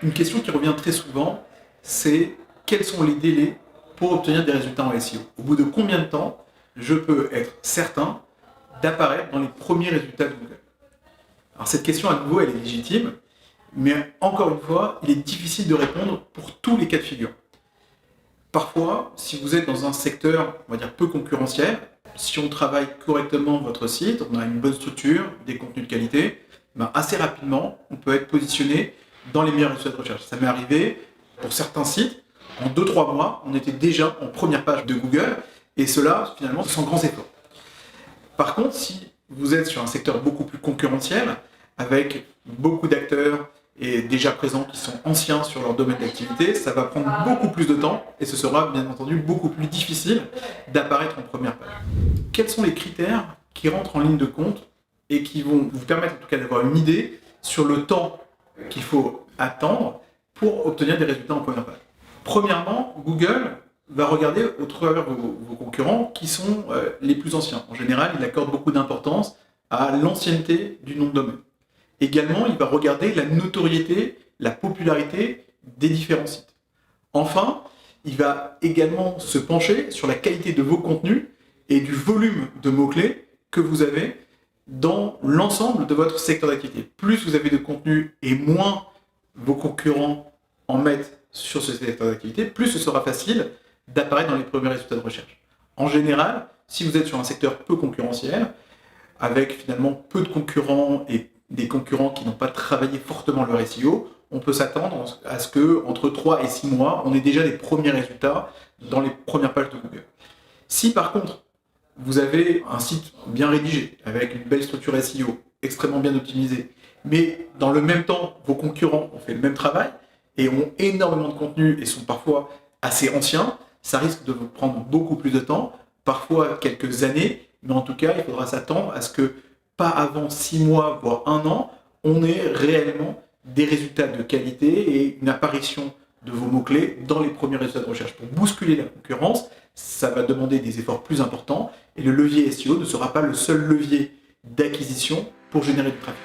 Une question qui revient très souvent, c'est quels sont les délais pour obtenir des résultats en SEO? Au bout de combien de temps je peux être certain d'apparaître dans les premiers résultats de Google? Alors cette question à nouveau, elle est légitime, mais encore une fois, il est difficile de répondre pour tous les cas de figure. Parfois, si vous êtes dans un secteur, on va dire, peu concurrentiel, si on travaille correctement votre site, on a une bonne structure, des contenus de qualité, assez rapidement, on peut être positionné dans les meilleurs résultats de recherche. Ça m'est arrivé pour certains sites, en 2-3 mois, on était déjà en première page de Google, et cela, finalement, sans grands efforts. Par contre, si vous êtes sur un secteur beaucoup plus concurrentiel, avec beaucoup d'acteurs et déjà présents qui sont anciens sur leur domaine d'activité, ça va prendre beaucoup plus de temps et ce sera bien entendu beaucoup plus difficile d'apparaître en première page. Quels sont les critères qui rentrent en ligne de compte et qui vont vous permettre en tout cas d'avoir une idée sur le temps qu'il faut attendre pour obtenir des résultats en première page? Premièrement, Google va regarder au travers vos concurrents qui sont les plus anciens. En général, il accorde beaucoup d'importance à l'ancienneté du nom de domaine. Également, il va regarder la notoriété, la popularité des différents sites. Enfin, il va également se pencher sur la qualité de vos contenus et du volume de mots-clés que vous avez dans l'ensemble de votre secteur d'activité. Plus vous avez de contenu et moins vos concurrents en mettent sur ce secteur d'activité, plus ce sera facile d'apparaître dans les premiers résultats de recherche. En général, si vous êtes sur un secteur peu concurrentiel, avec finalement peu de concurrents et des concurrents qui n'ont pas travaillé fortement leur SEO, on peut s'attendre à ce que entre 3 et 6 mois, on ait déjà des premiers résultats dans les premières pages de Google. Si par contre, vous avez un site bien rédigé, avec une belle structure SEO, extrêmement bien optimisée, mais dans le même temps, vos concurrents ont fait le même travail et ont énormément de contenu et sont parfois assez anciens, ça risque de vous prendre beaucoup plus de temps, parfois quelques années, mais en tout cas, il faudra s'attendre à ce que pas avant 6 mois, voire 1 an, on ait réellement des résultats de qualité et une apparition de vos mots-clés dans les premiers résultats de recherche. Pour bousculer la concurrence, ça va demander des efforts plus importants et le levier SEO ne sera pas le seul levier d'acquisition pour générer du trafic.